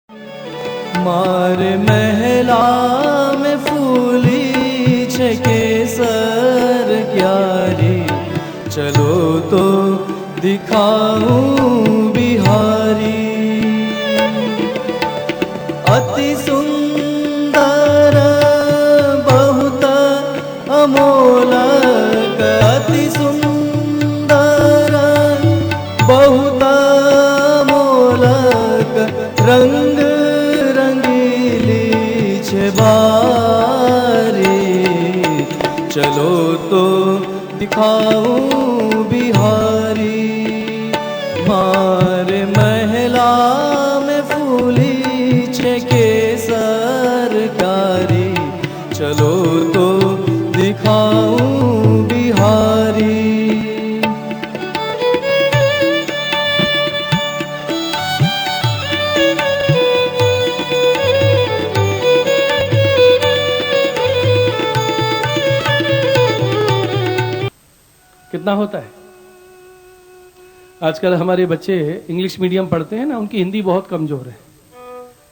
मार महला में फूली छे केसर क्यारी, चलो तो दिखाऊं बिहारी। अति सुंदर बहुत अमोलक, अति सुंदर बहुत अमोलक, रंग रंगीली छे बारी, चलो तो दिखाऊं बिहारी। मार महला में फूली छे केसर कारी, चलो तो दिखाऊं बिहारी। कितना होता है? आजकल हमारे बच्चे इंग्लिश मीडियम पढ़ते हैं ना, उनकी हिंदी बहुत कमजोर है।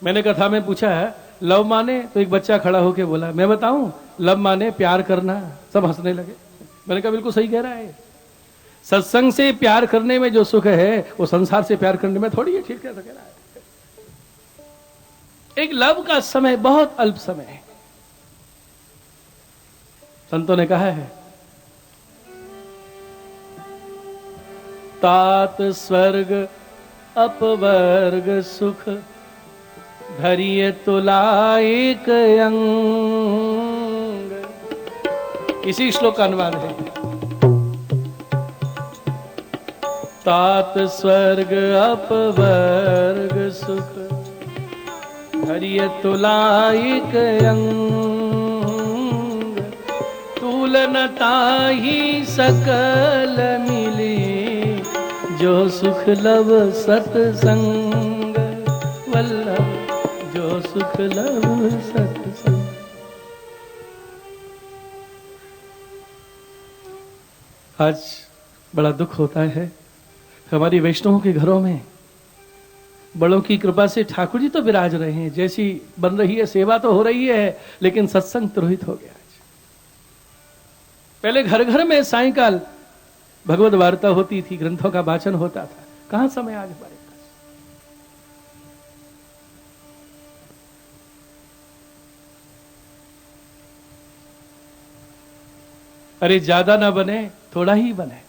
मैंने कथा में पूछा है लव माने, तो एक बच्चा खड़ा होकर बोला मैं बताऊं लव माने प्यार करना। सब हंसने लगे। मैंने कहा बिल्कुल सही कह रहा है। सत्संग से प्यार करने में जो सुख है वो संसार से प्यार करने में थोड़ी है। ठीक है, कह रहा है। एक लव का समय बहुत अल्प समय है। संतों ने कहा है तात स्वर्ग अपवर्ग सुख, धरिय तुला एक अंग। इसी श्लोक का अनुवाद है। तात स्वर्ग अपवर्ग सुख, धरिय तुला एक अंग। तुलनता ही सकल मिली, जो सुख लव सत्संग। वल्लभ जो सुख लव सत्संग। आज बड़ा दुख होता है हमारी वैष्णवों के घरों में। बड़ों की कृपा से ठाकुर जी तो विराज रहे हैं, जैसी बन रही है सेवा तो हो रही है, लेकिन सत्संग तिरोहित हो गया। पहले घर घर में सायंकाल भगवत वार्ता होती थी, ग्रंथों का वाचन होता था। कहां समय आज हमारे पास? अरे ज्यादा ना बने, थोड़ा ही बने।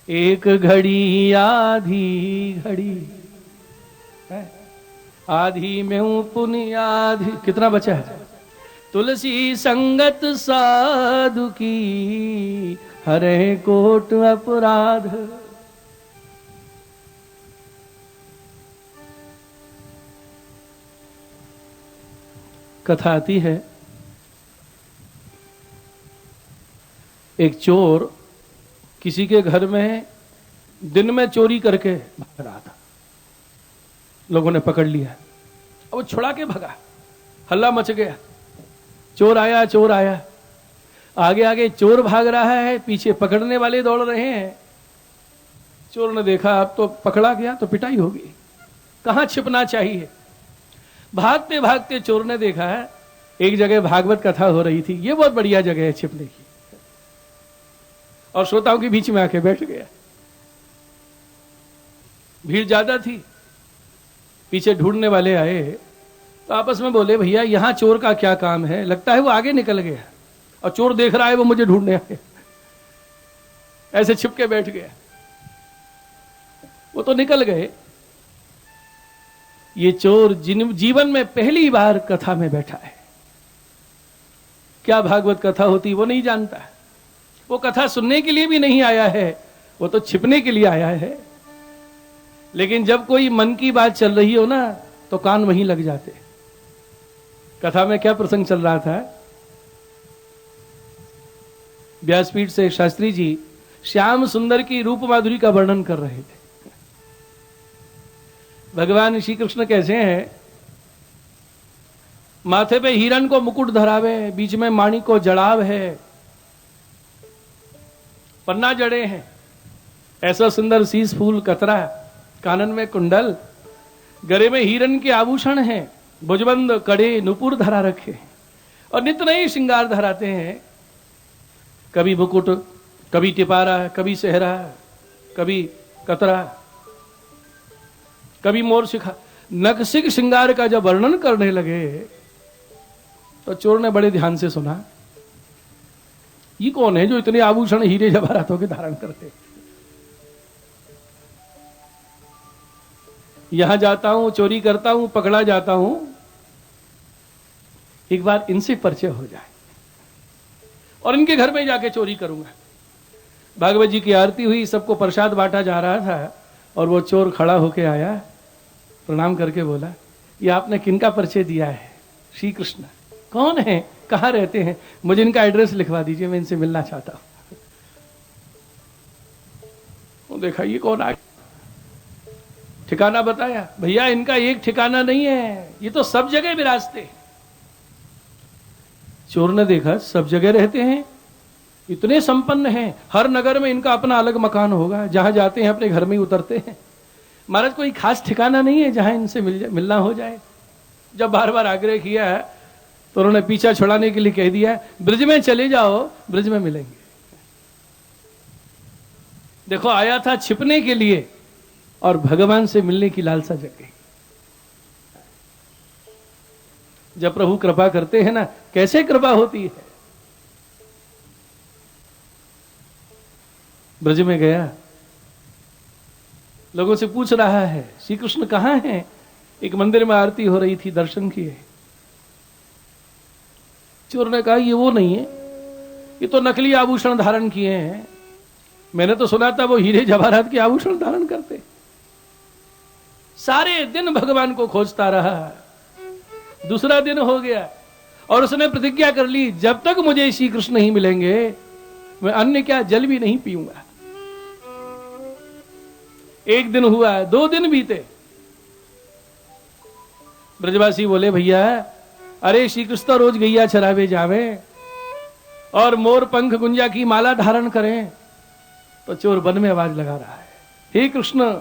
एक घड़ी आधी घड़ी है, आधी में हूं पुण्य आधी। कितना बचा है? तुलसी संगत साधु की, हरे कोट अपराध। कथा आती है एक चोर किसी के घर में दिन में चोरी करके भाग रहा था। लोगों ने पकड़ लिया, अब वो छुड़ा के भगा। हल्ला मच गया, चोर आया चोर आया। आगे आगे चोर भाग रहा है, पीछे पकड़ने वाले दौड़ रहे हैं। चोर ने देखा अब तो पकड़ा गया तो पिटाई होगी, कहां छिपना चाहिए। भागते भागते चोर ने देखा है एक जगह भागवत कथा हो रही थी, ये बहुत बढ़िया जगह है छिपने की, और श्रोताओं के बीच में आके बैठ गया। भीड़ ज्यादा थी, पीछे ढूंढने वाले आए तो आपस में बोले भैया यहां चोर का क्या काम है? लगता है वो आगे निकल गया और चोर देख रहा है वो मुझे ढूंढने आए। ऐसे छिप के बैठ गया। वो तो निकल गए। ये चोर जीवन में पहली बार कथा में बैठा है। क्या भागवत कथा होती वो नहीं जानता। वो कथा सुनने के लिए भी नहीं आया है, वो तो छिपने के लिए आया है। लेकिन जब कोई मन की बात चल रही हो ना तो कान वहीं लग जाते। कथा में क्या प्रसंग चल रहा था? व्यासपीठ से शास्त्री जी श्याम सुंदर की रूप माधुरी का वर्णन कर रहे थे। भगवान श्री कृष्ण कैसे हैं? माथे पे हिरण को मुकुट धरावे, बीच में माणिक को जड़ाव है, पन्ना जड़े हैं, ऐसा सुंदर शीश फूल कतरा, कानन में कुंडल, गले में हीरन के आभूषण हैं, भुजबंद कड़े नुपुर धरा रखे हैं और नित नए श्रृंगार धराते हैं। कभी मुकुट, कभी टिपारा, कभी सेहरा, कभी कतरा, कभी मोर शिखा। नखसिक श्रृंगार का जब वर्णन करने लगे तो चोर ने बड़े ध्यान से सुना। ये कौन है जो इतने आभूषण हीरे जवाहरातों के धारण करते? यहां जाता हूं, चोरी करता हूं, पकड़ा जाता हूं, एक बार इनसे परिचय हो जाए और इनके घर में जाके चोरी करूंगा। भागवत जी की आरती हुई, सबको प्रसाद बांटा जा रहा था और वो चोर खड़ा होके आया, प्रणाम करके बोला, ये आपने किनका परिचय दिया है? श्री कृष्ण। कौन है, कहाँ रहते हैं? मुझे इनका एड्रेस लिखवा दीजिए, मैं इनसे मिलना चाहता हूं। देखा ये कौन आ, ठिकाना बताया। भैया इनका एक ठिकाना नहीं है, ये तो सब जगह विराजते। चोर ने देखा सब जगह रहते हैं, इतने संपन्न हैं, हर नगर में इनका अपना अलग मकान होगा, जहां जाते हैं अपने घर में ही उतरते हैं। महाराज कोई खास ठिकाना नहीं है जहां इनसे मिलना हो जाए? जब बार बार आग्रह किया तो उन्होंने पीछा छुड़ाने के लिए कह दिया, ब्रज में चले जाओ, ब्रज में मिलेंगे। देखो आया था छिपने के लिए और भगवान से मिलने की लालसा जग गई। जब प्रभु कृपा करते हैं ना, कैसे कृपा होती है। ब्रज में गया, लोगों से पूछ रहा है श्री कृष्ण कहां हैं? एक मंदिर में आरती हो रही थी, दर्शन किए। चोर ने कहा ये वो नहीं है, ये तो नकली आभूषण धारण किए हैं। मैंने तो सुना था वो हीरे जवाहरात के आभूषण धारण करते। सारे दिन भगवान को खोजता रहा। दूसरा दिन हो गया और उसने प्रतिज्ञा कर ली, जब तक मुझे श्री कृष्ण नहीं मिलेंगे मैं अन्य क्या जल भी नहीं पीऊंगा। एक दिन हुआ, 2 दिन बीते। ब्रजवासी बोले भैया अरे श्री कृष्ण रोज गैया चरावे जावे और मोर पंख गुंजा की माला धारण करें। तो चोर वन में आवाज लगा रहा है, हे कृष्ण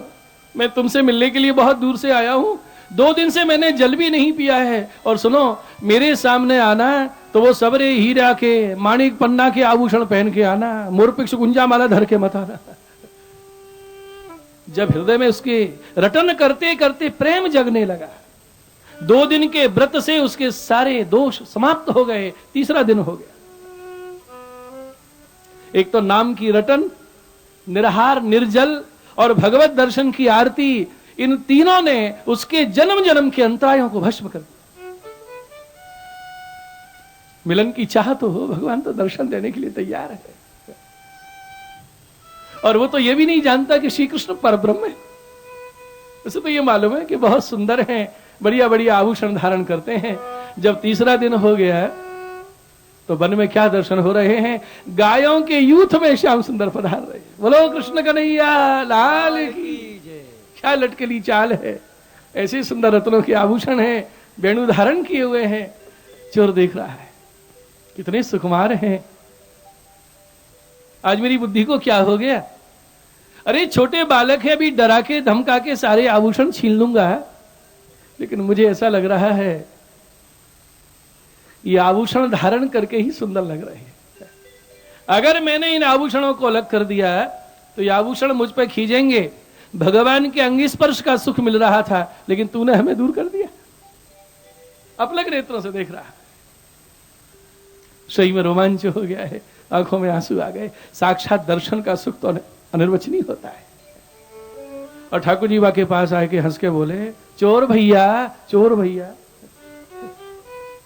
मैं तुमसे मिलने के लिए बहुत दूर से आया हूं, 2 दिन से मैंने जल भी नहीं पिया है, और सुनो मेरे सामने आना तो वो सबरे हीरा के, माणिक पन्ना के आभूषण पहन के आना, मोरपिक्ष गुंजा माला धर के मत आना। जब हृदय में उसके रटन करते करते प्रेम जगने लगा, 2 दिन के व्रत से उसके सारे दोष समाप्त हो गए। तीसरा दिन हो गया। एक तो नाम की रटन, निराहार निर्जल और भगवत दर्शन की आरती, इन तीनों ने उसके जन्म जन्म के अंतरायों को भस्म कर दिया। मिलन की चाह तो हो, भगवान तो दर्शन देने के लिए तैयार है। और वो तो ये भी नहीं जानता कि श्री कृष्ण परब्रह्म है। उसे तो ये मालूम है कि बहुत सुंदर हैं, बढ़िया बढ़िया आभूषण धारण करते हैं। जब तीसरा दिन हो गया तो वन में क्या दर्शन हो रहे हैं? गायों के यूथ में श्याम सुंदर पधार रहे। बोलो कृष्ण कन्हैया लाल की जय। क्या लटकली चाल है, ऐसे सुंदर रत्नों के आभूषण हैं, वेणु धारण किए हुए हैं। चोर देख रहा है कितने सुकुमार हैं। आज मेरी बुद्धि को क्या हो गया? अरे छोटे बालक है, अभी डरा के धमका के सारे आभूषण छीन लूंगा, लेकिन मुझे ऐसा लग रहा है ये आभूषण धारण करके ही सुंदर लग रहे हैं। अगर मैंने इन आभूषणों को अलग कर दिया तो ये आभूषण मुझ पर खींचेंगे। भगवान के अंग स्पर्श का सुख मिल रहा था, लेकिन तूने हमें दूर कर दिया। अपलक नेत्रों से देख रहा है। सही में रोमांच हो गया है, आंखों में आंसू आ गए। साक्षात दर्शन का सुख तो अनिर्वचनीय होता है। और ठाकुर जी के पास आके हंस के बोले, चोर भैया, चोर भैया,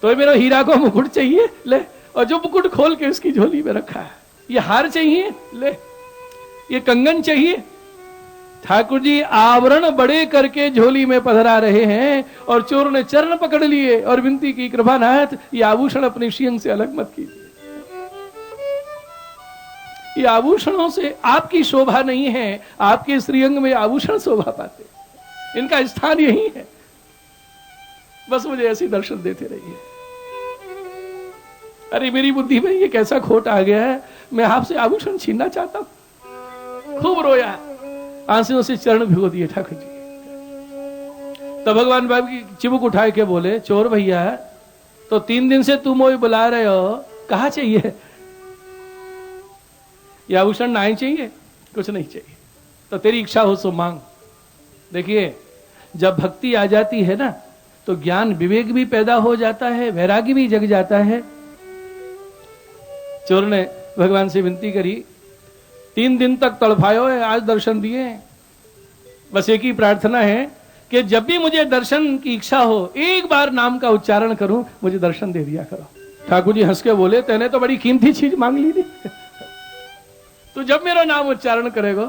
तो मेरा हीरा को मुकुट चाहिए ले, और जो मुकुट खोल के उसकी झोली में रखा है, ये हार चाहिए ले, ये कंगन चाहिए। ठाकुर जी आवरण बड़े करके झोली में पधरा रहे हैं और चोर ने चरण पकड़ लिए और विनती की, कृपानाथ ये आभूषण अपने श्रीअंग से अलग मत कीजिए। ये आभूषणों से आपकी शोभा नहीं है, आपके श्रीअंग में आभूषण शोभा पाते, इनका स्थान यही है। बस मुझे ऐसी दर्शन देते रहिए। अरे मेरी बुद्धि में ये कैसा खोट आ गया है, मैं आपसे आभूषण छीनना चाहता हूं। खूब रोया, आंसुओं से चरण भिगो दिए ठाकुर जी। तो भगवान बाबू की चिबुक उठाए के बोले, चोर भैया, तो 3 दिन से तुम वो बुला रहे हो, कहाँ चाहिए? ये आभूषण नहीं चाहिए? कुछ नहीं चाहिए, तो तेरी इच्छा हो सो मांग। देखिए, जब भक्ति आ जाती है ना, तो ज्ञान विवेक भी पैदा हो जाता है, वैराग्य भी जग जाता है। चोर ने भगवान से विनती करी, 3 दिन तक तड़फायो है, आज दर्शन दिए, बस एक ही प्रार्थना है कि जब भी मुझे दर्शन की इच्छा हो, एक बार नाम का उच्चारण करूं, मुझे दर्शन दे दिया करो। ठाकुर जी हंस के बोले, तेने तो बड़ी कीमती चीज मांग ली थी। तो जब मेरा नाम उच्चारण करेगा,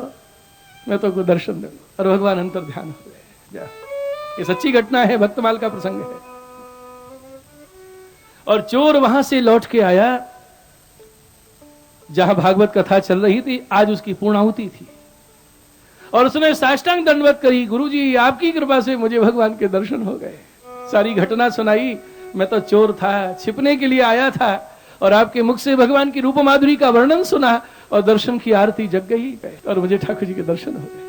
मैं तो को दर्शन दूंगा। और भगवान अंतर ध्यान हो गए। ये सच्ची घटना है, भक्तमाल का प्रसंग है। और चोर वहां से लौट के आया जहां भागवत कथा चल रही थी, आज उसकी पूर्णाहुति थी, और उसने साष्टांग दंडवत करी, गुरुजी आपकी कृपा से मुझे भगवान के दर्शन हो गए। सारी घटना सुनाई, मैं तो चोर था, छिपने के लिए आया था, और आपके मुख से भगवान की रूप माधुरी का वर्णन सुना, और दर्शन की आरती जग गई, और मुझे ठाकुर जी के दर्शन हो गए।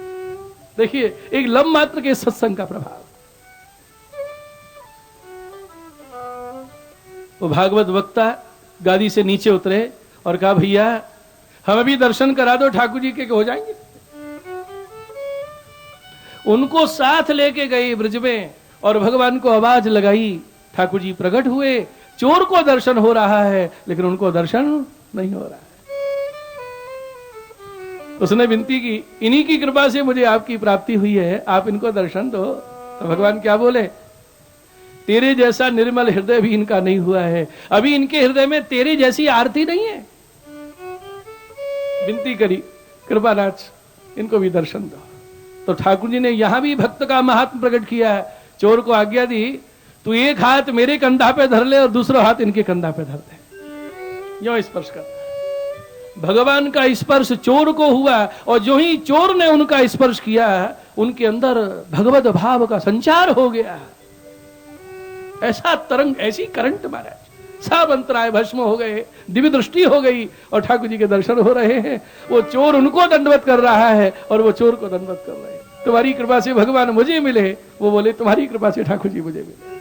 देखिए, एक लम मात्र के सत्संग का प्रभाव। वो भागवत वक्ता गादी से नीचे उतरे और कहा, भैया हमें भी दर्शन करा दो, ठाकुर जी के हो जाएंगे। उनको साथ लेके गए ब्रज में, और भगवान को आवाज लगाई, ठाकुर जी प्रकट हुए। चोर को दर्शन हो रहा है, लेकिन उनको दर्शन नहीं हो रहा है। उसने विनती की, इन्हीं की कृपा से मुझे आपकी प्राप्ति हुई है, आप इनको दर्शन दो। तो भगवान क्या बोले, तेरे जैसा निर्मल हृदय भी इनका नहीं हुआ है, अभी इनके हृदय में तेरे जैसी आरती नहीं है। विनती करी, कृपाराज इनको भी दर्शन दो। तो ठाकुर जी ने यहां भी भक्त का महात्म प्रकट किया है। चोर को आज्ञा दी, तू एक हाथ मेरे कंधा पे धर ले और दूसरा हाथ इनके कंधा पे धर दे, यो स्पर्श कर। भगवान का स्पर्श चोर को हुआ, और जो ही चोर ने उनका स्पर्श किया, उनके अंदर भगवत भाव का संचार हो गया। ऐसा तरंग, ऐसी करंट महाराज, सब अंतराय भस्म हो गए, दिव्य दृष्टि हो गई, और ठाकुर जी के दर्शन हो रहे हैं। वो चोर उनको दंडवत कर रहा है, और वो चोर को दंडवत कर रहे हैं। तुम्हारी कृपा से भगवान मुझे मिले, वो बोले तुम्हारी कृपा से ठाकुर जी मुझे मिले।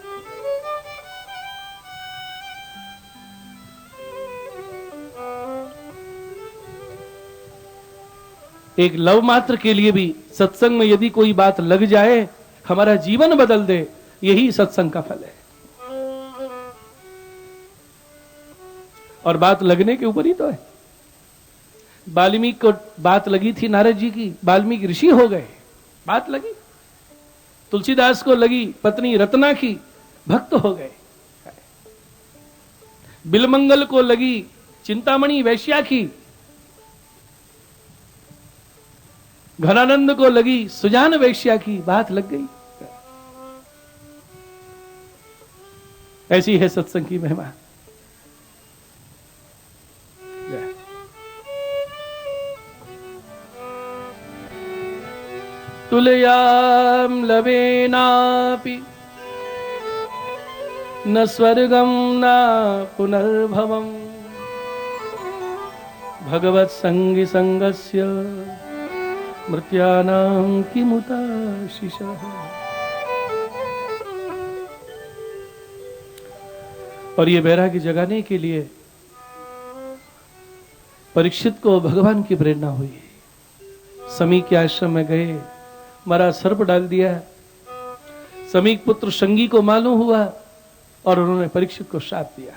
एक लव मात्र के लिए भी सत्संग में यदि कोई बात लग जाए, हमारा जीवन बदल दे, यही सत्संग का फल है। और बात लगने के ऊपर ही तो है। वाल्मीकि को बात लगी थी नारद जी की, वाल्मीकि ऋषि हो गए, बात लगी। तुलसीदास को लगी पत्नी रत्ना की, भक्त हो गए। बिलमंगल को लगी चिंतामणि वैश्या की, घनानंद को लगी सुजान वैश्या की, बात लग गई। ऐसी है सत्संग की महिमा। तुलयाम लवेनापि न स्वर्गम न पुनर्भवम भगवत संगी संगस्य मृत्यानां किमुताशिषः। और ये वैराग्य जगाने के लिए परीक्षित को भगवान की प्रेरणा हुई। समीक के आश्रम में गए, मरा सर्प डाल दिया। समीक पुत्र संगी को मालूम हुआ, और उन्होंने परीक्षित को श्राप दिया।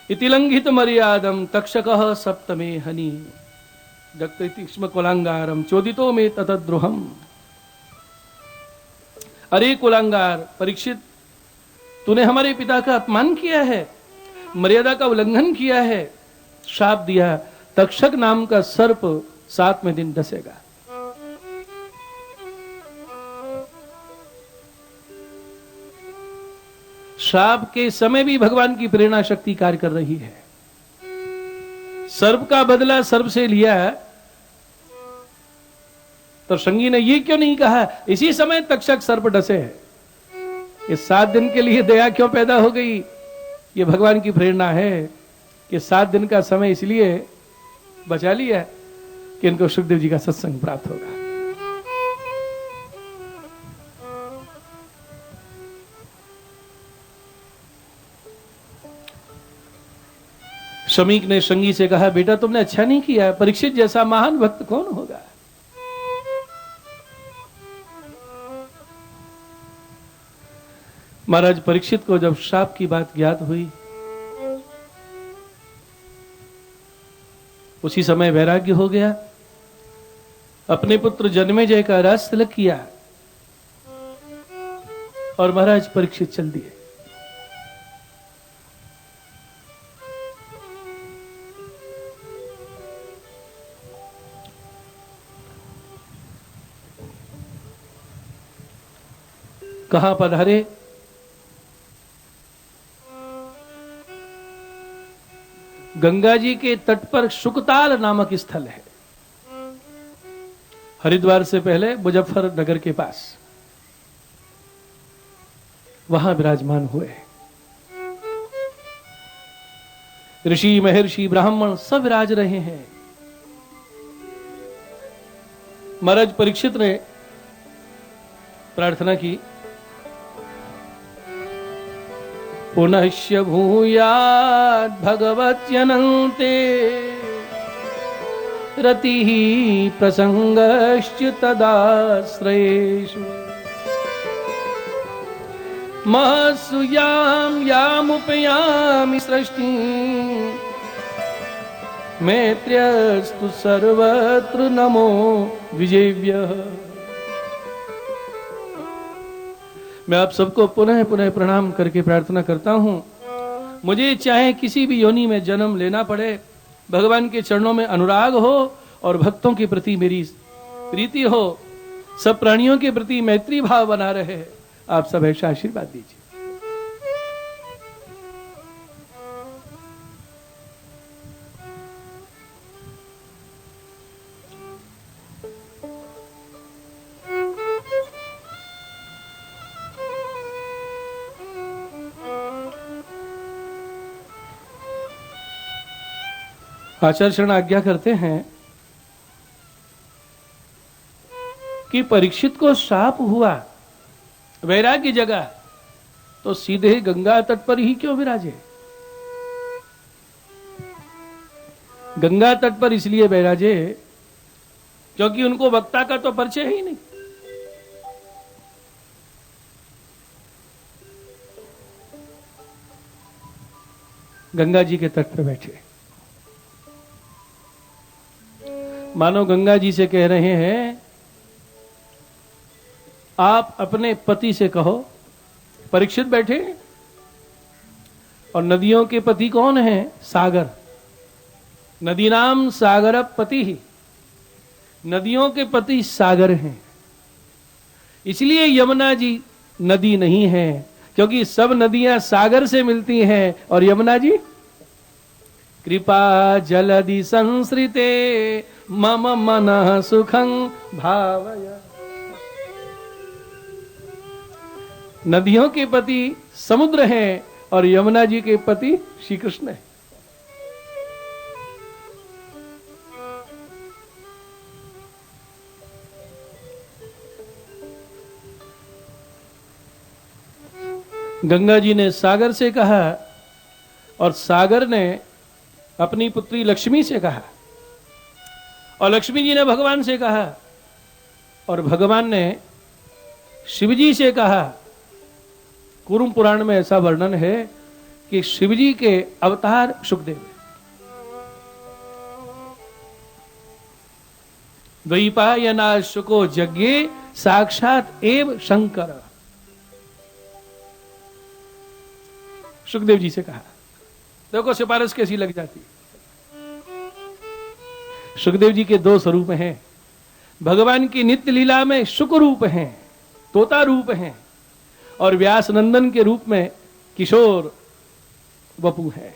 इति लंघित मर्यादम तक्षकः सप्तमे हनि जगत तीक्ष्म कुलांगारम चोदितो में ततद्रोहम। अरे कुलांगार परीक्षित, तूने हमारे पिता का अपमान किया है, मर्यादा का उल्लंघन किया है, श्राप दिया, तक्षक नाम का सर्प 7वें दिन डसेगा। श्राप के समय भी भगवान की प्रेरणा शक्ति कार्य कर रही है। सर्प का बदला सर्प से लिया, तो संगी ने ये क्यों नहीं कहा इसी समय तक्षक सर्प डसे है? ये 7 दिन के लिए दया क्यों पैदा हो गई? ये भगवान की प्रेरणा है कि 7 दिन का समय इसलिए बचा लिया कि इनको सुखदेव जी का सत्संग प्राप्त होगा। शमीक ने संगी से कहा, बेटा तुमने अच्छा नहीं किया, परीक्षित जैसा महान भक्त कौन होगा। महाराज परीक्षित को जब श्राप की बात ज्ञात हुई, उसी समय वैराग्य हो गया, अपने पुत्र जन्मेजय का राज तिलक किया और महाराज परीक्षित चल दिए। कहां पधारे? गंगा जी के तट पर शुकताल नामक स्थल है, हरिद्वार से पहले मुजफ्फरनगर के पास, वहां विराजमान हुए। ऋषि महर्षि ब्राह्मण सब विराज रहे हैं। महाराज परीक्षित ने प्रार्थना की, पुनश्य भूयात् भगवत्यनन्ते रतिः प्रसंगश्च तदाश्रयेषु महत्सु यां यामुपयामि सृष्टिं मैत्र्यस्तु सर्वत्र नमो द्विजेभ्यः। मैं आप सबको पुनः पुनः प्रणाम करके प्रार्थना करता हूं, मुझे चाहे किसी भी योनि में जन्म लेना पड़े, भगवान के चरणों में अनुराग हो और भक्तों के प्रति मेरी प्रीति हो, सब प्राणियों के प्रति मैत्री भाव बना रहे। आप सब ऐसा आशीर्वाद दीजिए। आचार्य शरण आज्ञा करते हैं कि परीक्षित को श्राप हुआ, वैराग्य जगा, तो सीधे गंगा तट पर ही क्यों विराजे? गंगा तट पर इसलिए विराजे क्योंकि उनको वक्ता का तो परिचय ही नहीं। गंगा जी के तट पर बैठे, मानो गंगा जी से कह रहे हैं, आप अपने पति से कहो। परीक्षित बैठे और नदियों के पति कौन है? सागर। नदी नाम सागर पति ही, नदियों के पति सागर हैं। इसलिए यमुना जी नदी नहीं है, क्योंकि सब नदियां सागर से मिलती हैं और यमुना जी कृपा जलधि संसृते मम मनः सुखं भावय। नदियों के पति समुद्र हैं और यमुना जी के पति श्री कृष्ण है। गंगा जी ने सागर से कहा और सागर ने अपनी पुत्री लक्ष्मी से कहा और लक्ष्मी जी ने भगवान से कहा और भगवान ने शिवजी से कहा। कूर्म पुराण में ऐसा वर्णन है कि शिवजी के अवतार शुकदेव, द्वैपायना शुको यज्ञे साक्षात एव शंकर। शुकदेव जी से कहा, देखो सिफारिश कैसी लग जाती। शुकदेव जी के दो स्वरूप हैं, भगवान की नित्य लीला में शुक रूप हैं, तोता रूप हैं, और व्यास नंदन के रूप में किशोर वपु है।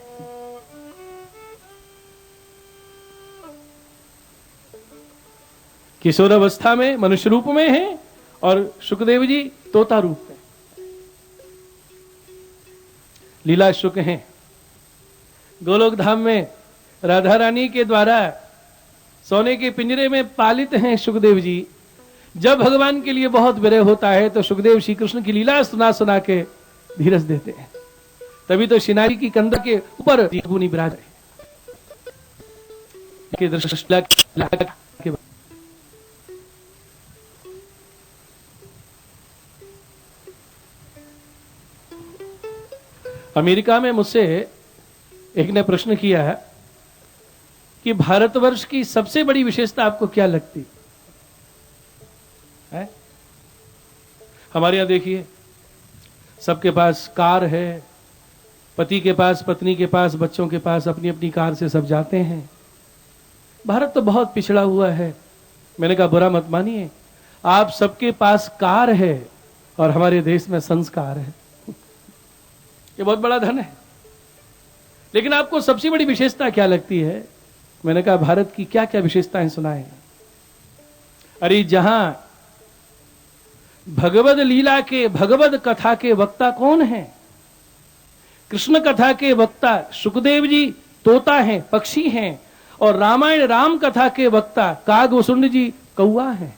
किशोर अवस्था में मनुष्य रूप में है और शुकदेव जी तोता रूप में लीला शुक हैं। गोलोक धाम में राधा रानी के द्वारा सोने के पिंजरे में पालित हैं शुकदेव जी। जब भगवान के लिए बहुत विरह होता है तो शुकदेव श्री कृष्ण की लीला सुना सुना के धीरज देते हैं। तभी तो शिनारी की कंधा के ऊपर मुनि विराज है। के दृष्टि के अमेरिका में मुझसे एक ने प्रश्न किया है कि भारतवर्ष की सबसे बड़ी विशेषता आपको क्या लगती है? हमारे यहां देखिए, सबके पास कार है, पति के पास, पत्नी के पास, बच्चों के पास अपनी अपनी कार से सब जाते हैं। भारत तो बहुत पिछड़ा हुआ है। मैंने कहा बुरा मत मानिए, आप सबके पास कार है और हमारे देश में संस्कार है। ये बहुत बड़ा धन है। लेकिन आपको सबसे बड़ी विशेषता क्या लगती है? मैंने कहा भारत की क्या क्या विशेषताएं सुनाएं। अरे जहां भगवद लीला के, भगवद कथा के वक्ता कौन है? कृष्ण कथा के वक्ता सुखदेव जी तोता हैं, पक्षी हैं, और रामायण राम कथा के वक्ता कागभूषुंड जी कौवा हैं।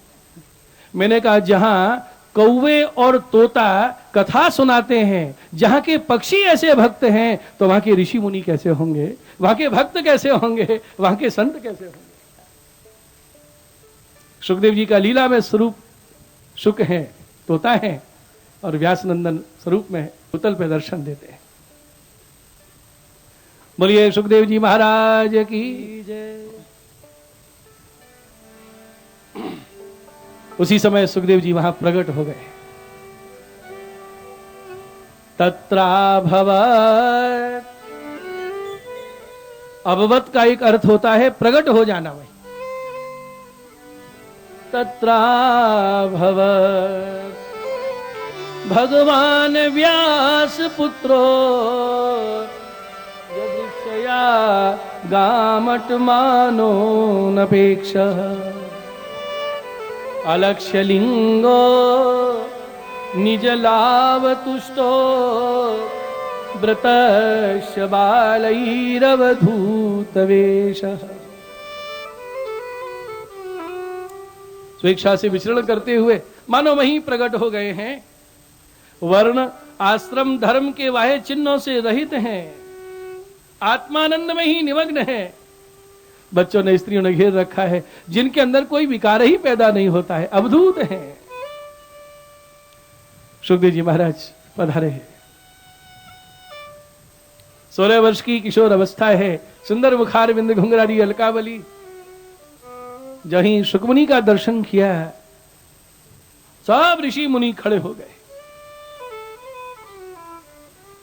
मैंने कहा जहां कौवे और तोता कथा सुनाते हैं, जहां के पक्षी ऐसे भक्त हैं, तो वहां के ऋषि मुनि कैसे होंगे, वहां के भक्त कैसे होंगे, वहां के संत कैसे होंगे। सुखदेव जी का लीला में स्वरूप शुक है, तोता है, और व्यास नंदन स्वरूप में भूतल पे दर्शन देते हैं। बोलिए सुखदेव जी महाराज की जय। उसी समय सुखदेव जी वहां प्रकट हो गए। तत्राभवत्, अभवत का एक अर्थ होता है प्रकट हो जाना। वही तत्राभवत् भगवान व्यास पुत्रो यदृक्षया गामट मानो नपेक्ष अलक्ष्य लिंगो निज लाभ तुष्टो व्रतस्य बालैरवधूत वेश। स्वेच्छा से विचरण करते हुए मानो वहीं प्रकट हो गए हैं। वर्ण आश्रम धर्म के वाहे चिन्हों से रहित हैं, आत्मानंद में ही निमग्न है। बच्चों ने, स्त्रियों ने घेर रखा है, जिनके अंदर कोई विकार ही पैदा नहीं होता है, अवधूत हैं। सुखदेव जी महाराज पधारे हैं। 16 वर्ष की किशोर अवस्था है, सुंदर मुखार बिंद घुंघरारी अलकावली। जहीं सुखमुनि का दर्शन किया, सब ऋषि मुनि खड़े हो गए।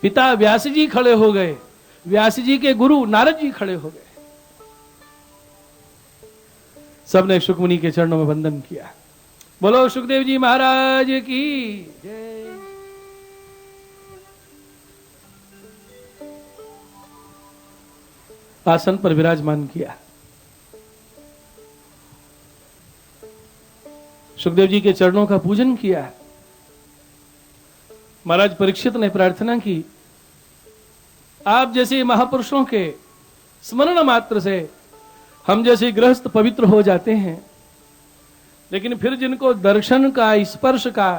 पिता व्यास जी खड़े हो गए, व्यास जी के गुरु नारद जी खड़े हो गए। सबने सुखमुनि के चरणों में वंदन किया। बोलो सुखदेव जी महाराज की जय। आसन पर विराजमान किया। सुखदेव जी के चरणों का पूजन किया। महाराज परीक्षित ने प्रार्थना की, आप जैसे महापुरुषों के स्मरण मात्र से हम जैसे गृहस्थ पवित्र हो जाते हैं, लेकिन फिर जिनको दर्शन का, स्पर्श का,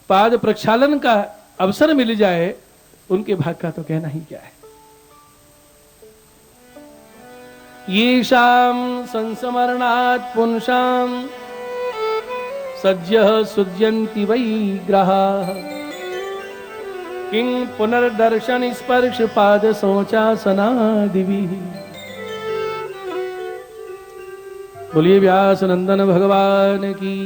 पाद प्रक्षालन का अवसर मिल जाए, उनके भाग का तो कहना ही क्या है। येषां संस्मरणात् पुंसां सद्यः सुज्यन्ति वै ग्रहाः किं पुनर्दर्शन स्पर्श पाद शौचासनादिभिः। बोलिए व्यास नंदन भगवान की।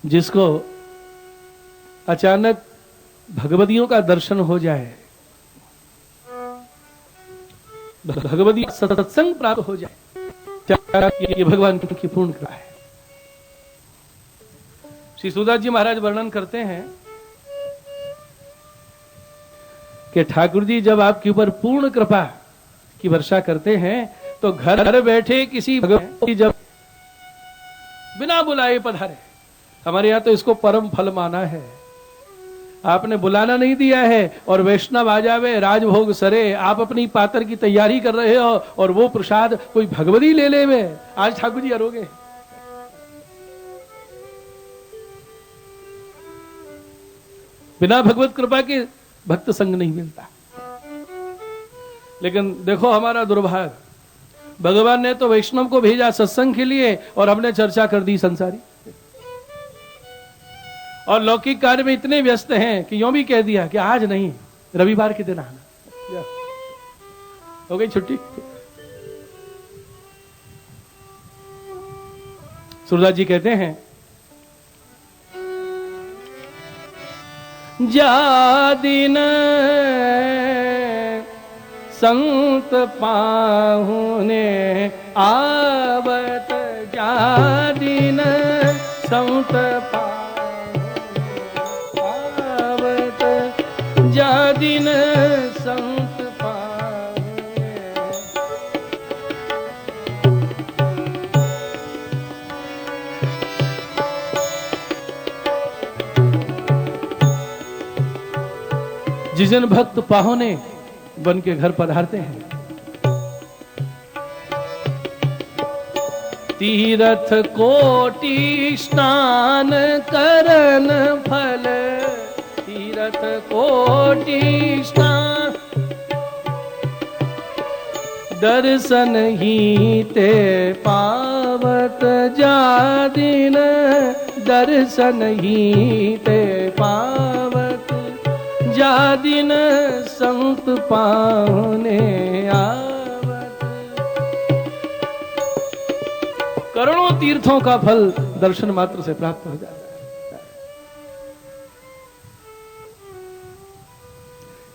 जिसको अचानक भगवदियों का दर्शन हो जाए, भगवदी सत्संग प्राप्त हो जाए, ये भगवान की पूर्ण कृपा है। श्री सूरदास जी महाराज वर्णन करते हैं कि ठाकुर जी जब आपके ऊपर पूर्ण कृपा की वर्षा करते हैं, तो घर बैठे किसी भगवान जब बिना बुलाए पधारे। हमारे यहां तो इसको परम फल माना है। आपने बुलाना नहीं दिया है और वैष्णव आ जावे, राजभोग सरे, आप अपनी पातर की तैयारी कर रहे हो और वो प्रसाद कोई भगवती ले ले में। आज ठाकुर जी अरोगे। बिना भगवत कृपा के भक्त संग नहीं मिलता। लेकिन देखो हमारा दुर्भाग्य, भगवान ने तो वैष्णव को भेजा सत्संग के लिए और हमने चर्चा कर दी संसारी, और लौकिक कार्य में इतने व्यस्त हैं कि यूं भी कह दिया कि आज नहीं, रविवार के दिन आना। हो गई छुट्टी। सूरदास जी कहते हैं, जा दिन संत पाहुने आवत, जा दिन संत पाहुने आवत, जा दिन संत पाहुने। जिस दिन भक्त पाहुने बन के घर पधारते हैं, तीरथ कोटि स्नान करन फल, तीरथ कोटि स्नान दर्शन ही ते पावत, जा दिन दर्शन ही ते पावत, जा दिन संत पाहुने आवत। करोड़ों तीर्थों का फल दर्शन मात्र से प्राप्त हो जाता है।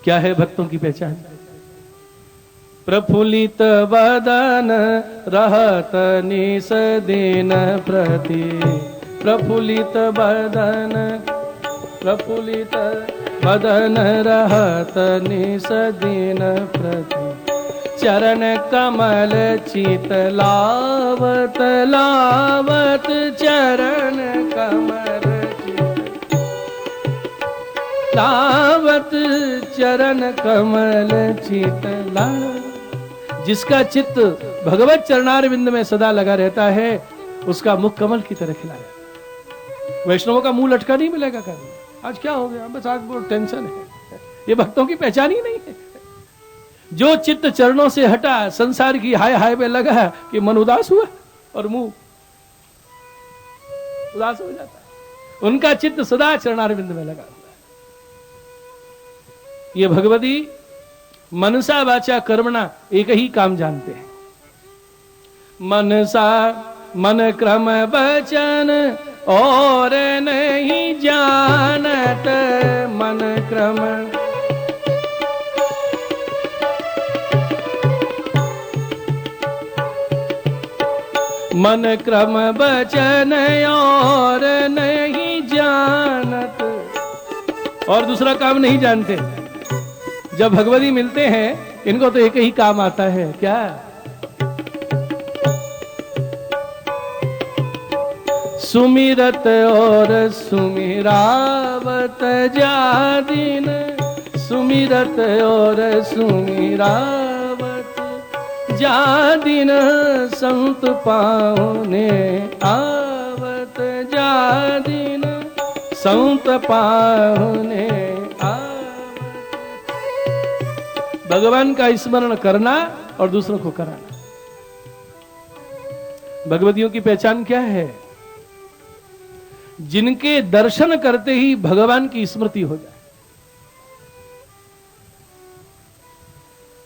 क्या है भक्तों की पहचान? प्रफुल्लित बदन रहत निस दिन प्रति, प्रफुल्लित बदन, प्रफुल्लित बदन रहत निस दिन प्रति, चरण कमल चित लावत, लावत चरण कमल चित लावत, चरण कमल चित लावत। जिसका चित्त भगवत चरणारविंद में सदा लगा रहता है, उसका मुख कमल की तरह खिला रहता है। वैष्णवों का मुंह लटका नहीं मिलेगा कभी। आज क्या हो गया, बस आज बहुत टेंशन है, ये भक्तों की पहचान ही नहीं है। जो चित्त चरणों से हटा, संसार की हाय हाय पे लगा कि मन उदास हुआ और मुंह उदास हो जाता है। उनका चित्त सदा चरणारविंद में लगा हुआ है। ये भगवती मनसा वाचा कर्मणा एक ही काम जानते हैं। मनसा मन क्रम वचन और नहीं जानत, मन क्रम मन क्रम वचन और नहीं जानत। और दूसरा काम नहीं जानते। जब भगवती मिलते हैं, इनको तो एक ही काम आता है, क्या? सुमिरत और सुमिरावत, जा दिन सुमिरत और सुमिरावत, जा दिन संत पाहुने आवत, जा दिन संत पाहुने आवत। भगवान का स्मरण करना और दूसरों को कराना। भगवतियों की पहचान क्या है? जिनके दर्शन करते ही भगवान की स्मृति हो जाए,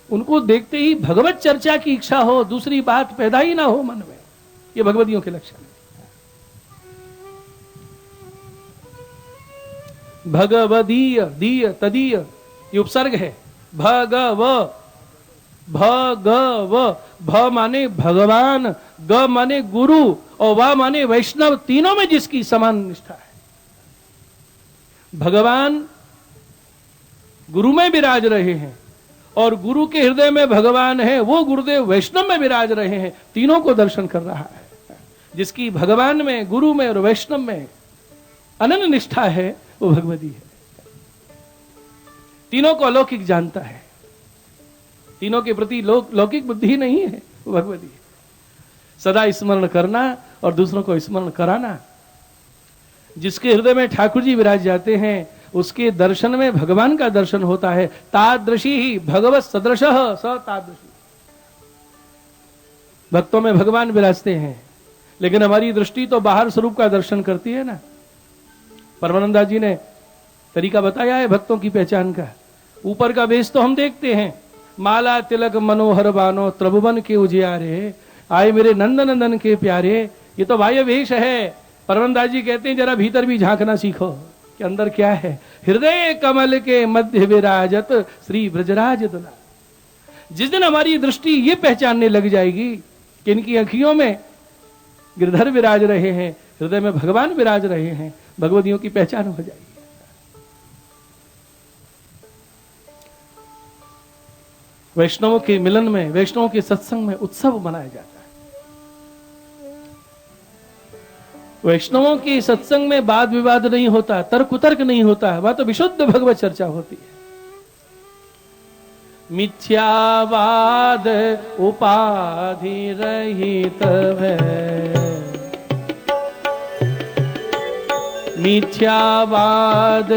उनको देखते ही भगवत चर्चा की इच्छा हो, दूसरी बात पैदा ही ना हो मन में। ये भगवतियों के लक्षण है। भगवदीय दीय तदीय ये उपसर्ग है। भगव भगव, भ माने भगवान, ग माने गुरु और वा माने वैष्णव, तीनों में जिसकी समान निष्ठा है। भगवान गुरु में विराज रहे हैं और गुरु के हृदय में भगवान है, वो गुरुदेव वैष्णव में विराज रहे हैं, तीनों को दर्शन कर रहा है। जिसकी भगवान में, गुरु में और वैष्णव में अनन्य निष्ठा है, वो भगवती है। तीनों को अलौकिक जानता है, तीनों के प्रति लौकिक बुद्धि नहीं है, वो भगवती है। सदा स्मरण करना और दूसरों को स्मरण कराना। जिसके हृदय में ठाकुर जी विराज जाते हैं, उसके दर्शन में भगवान का दर्शन होता है। तादृशी ही भगवत सदृशः स तादृशी। भक्तों में भगवान विराजते हैं, लेकिन हमारी दृष्टि तो बाहर स्वरूप का दर्शन करती है ना। परमानंद जी ने तरीका बताया है भक्तों की पहचान का। ऊपर का वेश तो हम देखते हैं, माला तिलक मनोहर बानो त्रिभुवन के उजियारे, आए मेरे नंद नंदन के प्यारे, ये तो बाह्य वेश है। परमानंद जी कहते हैं जरा भीतर भी झांकना सीखो कि अंदर क्या है। हृदय कमल के मध्य विराजत श्री ब्रजराज दुला। जिस दिन हमारी दृष्टि ये पहचानने लग जाएगी कि इनकी अखियों में गिरधर विराज रहे हैं, हृदय में भगवान विराज रहे हैं, भगवतियों की पहचान हो जाएगी। वैष्णवों के मिलन में, वैष्णवों के सत्संग में उत्सव मनाया जाता है। वैष्णवों के सत्संग में वाद विवाद नहीं होता, तर्क कुतर्क नहीं होता, वह तो विशुद्ध भगवत चर्चा होती है। मिथ्यावाद उपाधि रहित है, मिथ्यावाद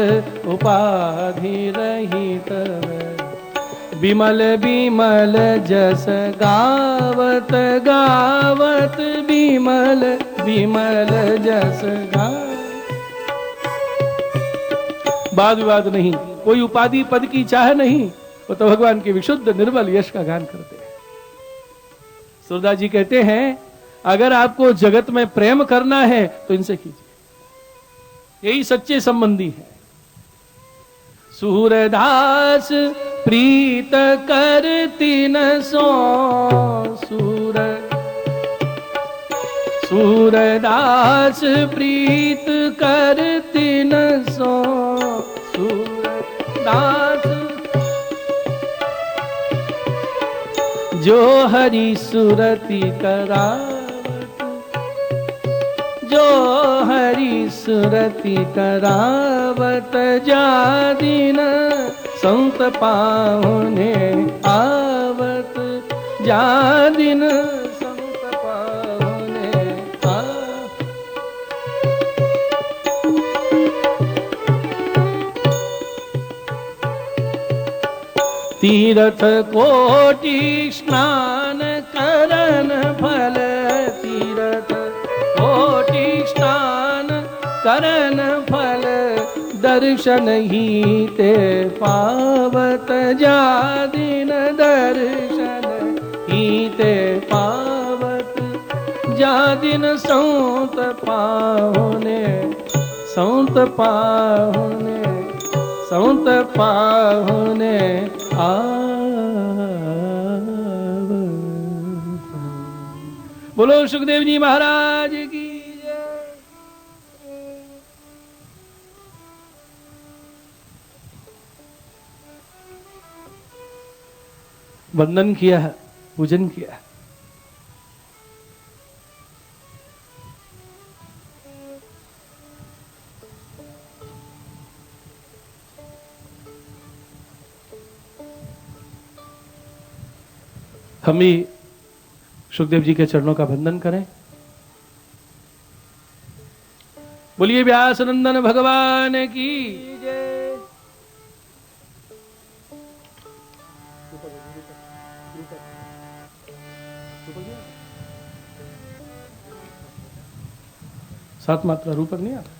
उपाधि रहित है, विमल विमल जस गावत गावत विमल विमल जस गावत। वाद विवाद नहीं, कोई उपाधि पद की चाह नहीं, वो तो भगवान के विशुद्ध निर्मल यश का गान करते हैं। सूरदास जी कहते हैं अगर आपको जगत में प्रेम करना है तो इनसे कीजिए, यही सच्चे संबंधी है। सूरदास प्रीत करती न सो, सूरदास प्रीत करती न सो, सूरदास जो हरि सुरति करावत, जो हरि सुरति करावत, जा दिन संत पाहुने आवत, जा दिन संत पाहुने आवत। तीर्थ कोटि स्नान करन फल, तीर्थ कोटि स्नान करन फल, दर्शन ही ते पावत, जा दिन दर्शन ही ते पावत, जा दिन संत पाहुने, संत पाहुने, संत पाहुने बोलो सुखदेव जी महाराज की जय। वंदन किया, पूजन किया, हम भी सुखदेव जी के चरणों का वंदन करें। बोलिए व्यास नंदन भगवान की जय। सात मात्रा रूपक नहीं आता।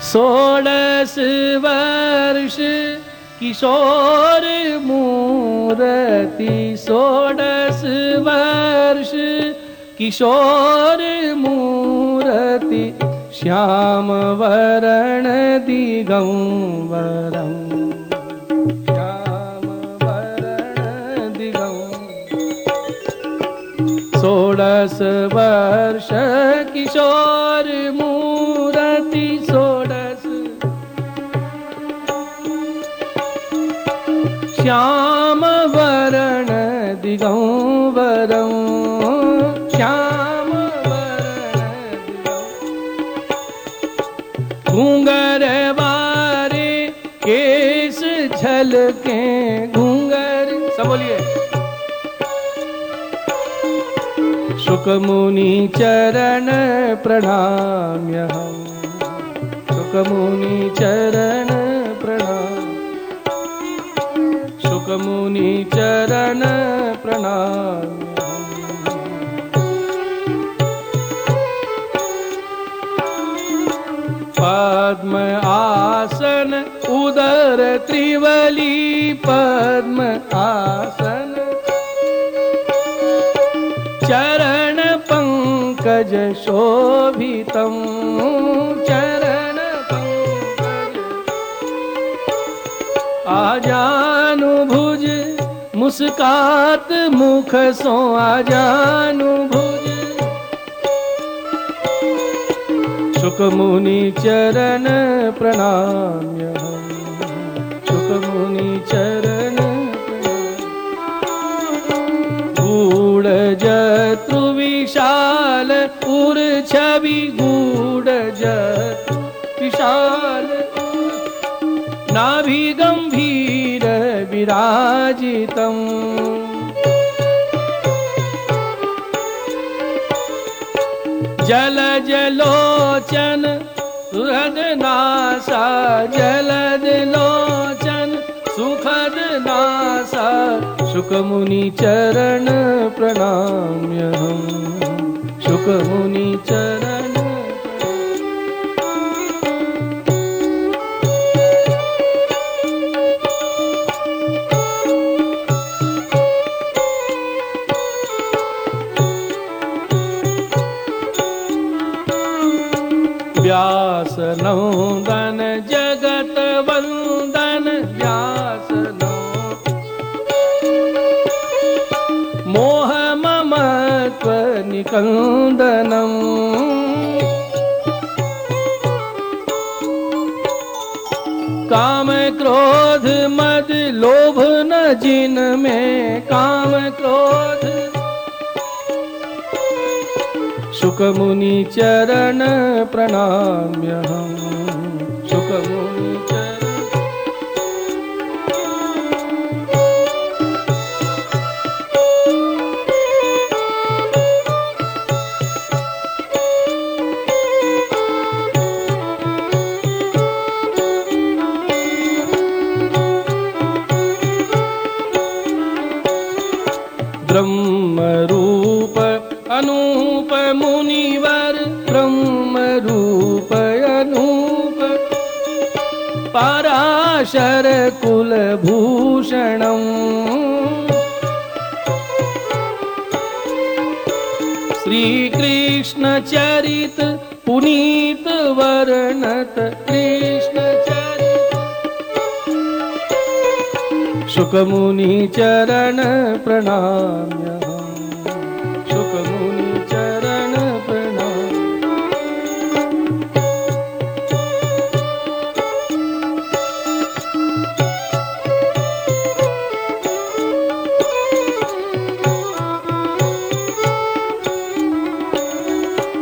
सोलस वर्ष किशोर मूर्ति, सोलस वर्ष किशोर मूर्ति, श्याम वरण दिगंबरम, श्याम वरण दिगंबरम। सोलस वर्ष किशोर मूर्ति, श्याम वरण दिगंबरम, श्याम वरण दिगंबरम। घूंगर वारे केस झलके, घूंगर सब बोलिए। शुकमुनि चरण प्रणाम्यहम् शुकमुनि चरण प्रणाम शुकमुनि चरण प्रणाम पद्म आसन उदर त्रिवली पद्म आसन चरण पंकज शोभितम चरण पंकज आजानुभुज मुस्कात मुख सो आजानुभुज शुकमुनि चरण प्रणाम्यहम् शुकमुनि चरण गूढ़ जत्रु विशाल उर छवि गूढ़ जत्रु विशाल नाभि गंभीर विराजितम् जलज लोचन सुहृद नासा जलद लोचन सुखद नासा शुकमुनि चरण प्रणाम्यहम् शुकमुनि चरण व्यास नंदन जगत वंदन व्यास मोह ममत्व निकंदनम काम क्रोध मद लोभ न जिन में काम क्रोध शुकमुनि चरण प्रणाम्यहम् शुकमुनि चरण ब्रह्म रूप अनूप मुनिवर ब्रह्म रूप अनूप पराशर कुल भूषणम् श्री कृष्ण चरित पुनीत वर्णत कृष्ण चरित शुकमुनि चरण प्रणाम्यहम् शुकमुनि चरण प्रणाम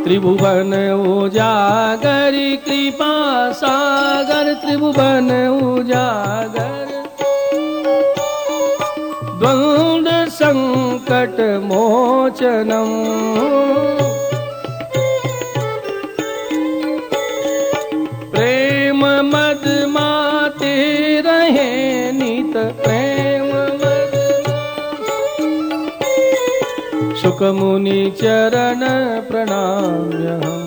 त्रिभुवन उजागर कृपा सागर त्रिभुवन उजागर द्वंद्व संकट मोचनम प्रेम मद माते रहे नित प्रेम मद शुकमुनि चरण प्रणाम्यहम्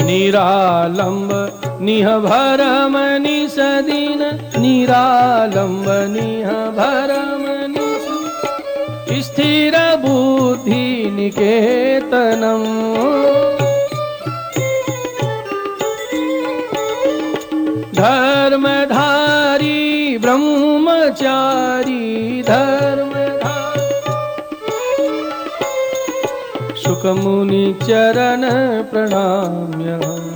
निरालंब निह भरम निसदीन निरालंब निह भरम निस स्थिर बुद्धि निकेतनम धर्मधारी ब्रह्मचारी धर्मधारी शुकमुनि चरण प्रणाम्यहम्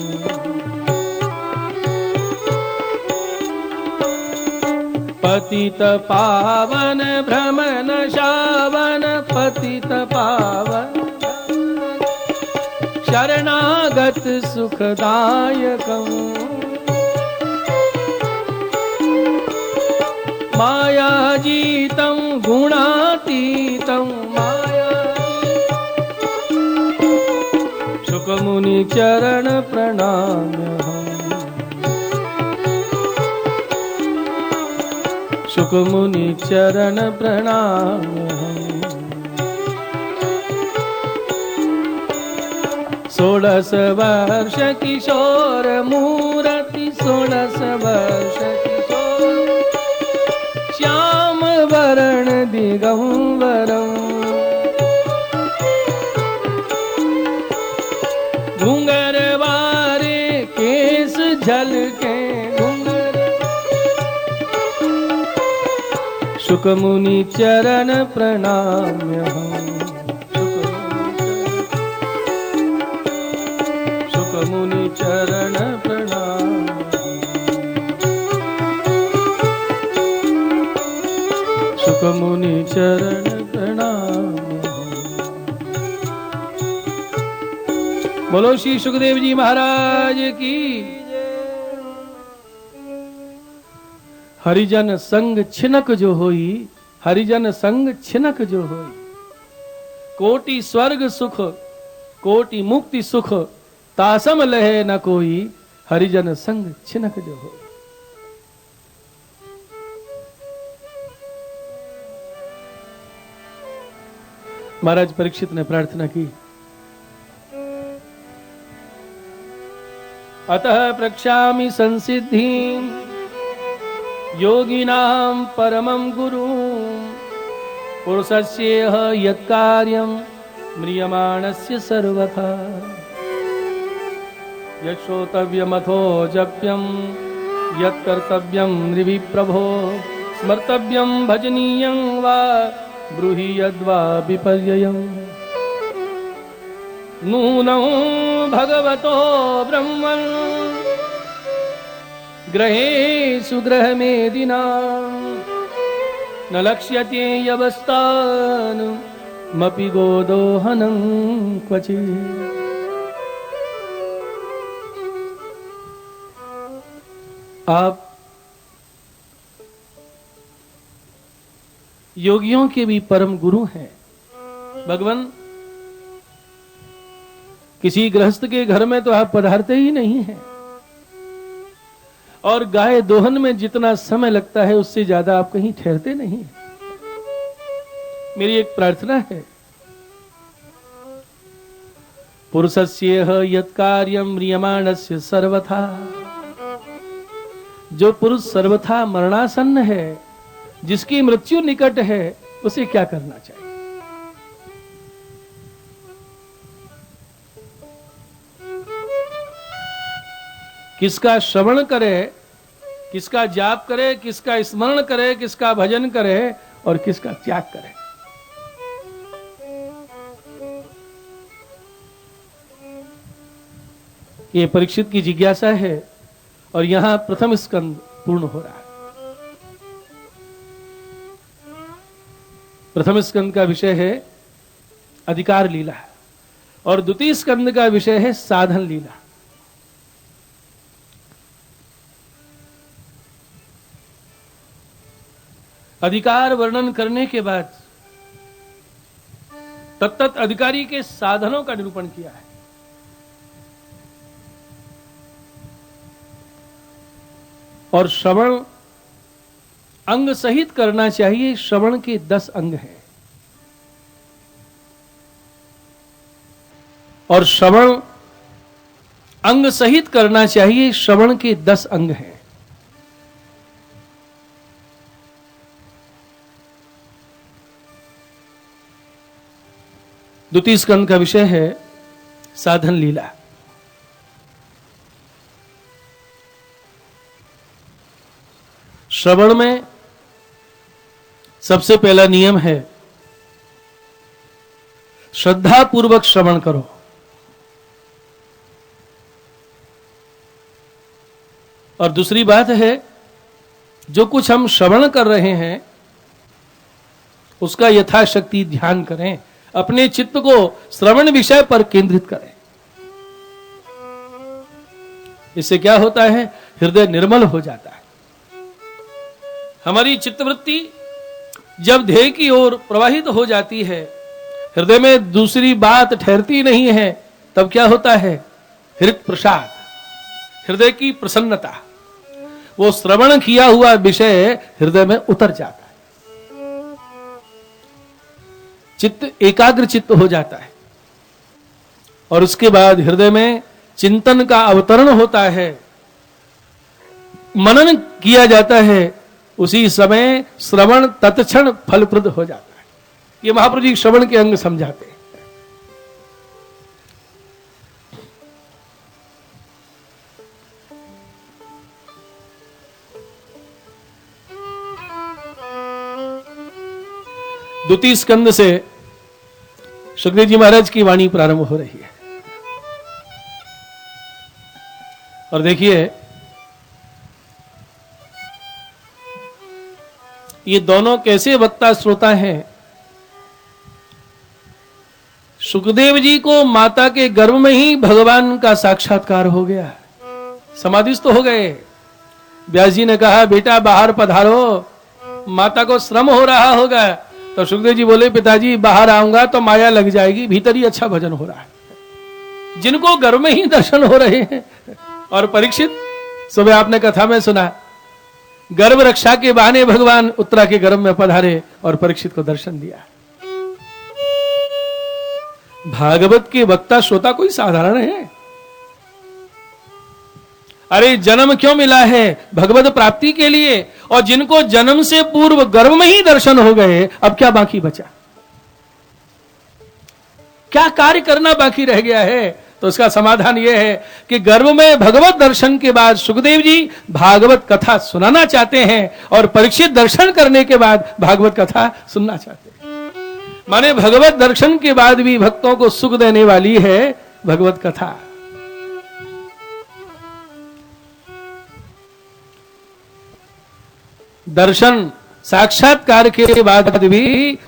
पतित पावन भ्रमण शावन पतित पावन शरणागत सुखदायकम् मायाजीतं गुणातीतं माया शुकमुनि चरण प्रणाम्यहम् शुकमुनि चरण प्रणाम्यहम् 16 वर्ष किशोर मूर्ति 16 वर्ष किशोर श्याम वरण दिगंबरम घुंगर वारे केस झलके घुंगर शुकमुनि चरण प्रणाम्यहम् शुकमुनि चरण प्रणाम शुकमुनि चरण प्रणाम। बोलो श्री सुखदेव जी महाराज की। हरिजन संग छिनक जो होई हरिजन संग छिनक जो होई कोटि स्वर्ग सुख कोटि मुक्ति सुख तासम लहे न कोई हरिजन संग छिनक जो हो। महाराज परीक्षित ने प्रार्थना की, अतः प्रक्षामि संसिद्धिं योगिनां परमं गुरुं पुरुषस्येह यत्कार्यं म्रियमाणस्य सर्वथा यश्रोतव्यमथो जप्यं यत्कर्तव्यं नृभिः प्रभो स्मर्तव्यं भजनीयं वा ब्रूहि यद्वा विपर्ययम् नूनं भगवतो ब्रह्मन् ग्रहेषु ग्रहमेदिनां न लक्ष्यते यवस्थानमपि गोदोहनं क्वचित्। आप योगियों के भी परम गुरु हैं भगवान। किसी गृहस्थ के घर में तो आप पधारते ही नहीं हैं और गाय दोहन में जितना समय लगता है उससे ज्यादा आप कहीं ठहरते नहीं हैं। मेरी एक प्रार्थना है, पुरुषस्येह यत्कार्यं म्रियमाणस्य सर्वथा, जो पुरुष सर्वथा मरणासन्न है, जिसकी मृत्यु निकट है, उसे क्या करना चाहिए? किसका श्रवण करे, किसका जाप करे, किसका स्मरण करे, किसका भजन करे और किसका त्याग करे। ये परीक्षित की जिज्ञासा है और यहां प्रथम स्कंद पूर्ण हो रहा है। प्रथम स्कंद का विषय है अधिकार लीला और द्वितीय स्कंद का विषय है साधन लीला। अधिकार वर्णन करने के बाद तत्त अधिकारी के साधनों का निरूपण किया है। और श्रवण अंग सहित करना चाहिए। श्रवण के 10 अंग हैं और श्रवण अंग सहित करना चाहिए। श्रवण के 10 अंग हैं। द्वितीय स्कंद का विषय है साधन लीला। श्रवण में सबसे पहला नियम है श्रद्धा पूर्वक श्रवण करो। और दूसरी बात है जो कुछ हम श्रवण कर रहे हैं उसका यथाशक्ति ध्यान करें, अपने चित्त को श्रवण विषय पर केंद्रित करें। इससे क्या होता है? हृदय निर्मल हो जाता है। हमारी चित्तवृत्ति जब ध्येय की ओर प्रवाहित हो जाती है, हृदय में दूसरी बात ठहरती नहीं है, तब क्या होता है? हृदय प्रसाद, हृदय की प्रसन्नता, वो श्रवण किया हुआ विषय हृदय में उतर जाता है, चित्त एकाग्र चित्त हो जाता है, और उसके बाद हृदय में चिंतन का अवतरण होता है, मनन किया जाता है। उसी समय श्रवण तत्क्षण फलप्रद हो जाता है। ये महाप्रभु जी श्रवण के अंग समझाते हैं। द्वितीय स्कंद से सुखदेव जी महाराज की वाणी प्रारंभ हो रही है, और देखिए ये दोनों कैसे वक्ता श्रोता हैं। सुखदेव जी को माता के गर्भ में ही भगवान का साक्षात्कार हो गया, समाधिस्थ हो गए। व्यास जी ने कहा बेटा बाहर पधारो, माता को श्रम हो रहा होगा। तो सुखदेव जी बोले पिताजी बाहर आऊंगा तो माया लग जाएगी, भीतर ही अच्छा भजन हो रहा है। जिनको गर्भ में ही दर्शन हो रहे हैं। और परीक्षित, सुबह आपने कथा में सुना, गर्भ रक्षा के बहाने भगवान उत्तरा के गर्भ में पधारे और परीक्षित को दर्शन दिया। भागवत के वक्ता श्रोता कोई साधारण है? अरे जन्म क्यों मिला है? भगवत प्राप्ति के लिए। और जिनको जन्म से पूर्व गर्भ में ही दर्शन हो गए, अब क्या बाकी बचा? क्या कार्य करना बाकी रह गया है? तो उसका समाधान यह है कि गर्भ में भगवत दर्शन के बाद सुखदेव जी भागवत कथा सुनाना चाहते हैं, और परीक्षित दर्शन करने के बाद भागवत कथा सुनना चाहते हैं। माने भगवत दर्शन के बाद भी भक्तों को सुख देने वाली है भगवत कथा। दर्शन साक्षात्कार के बाद भी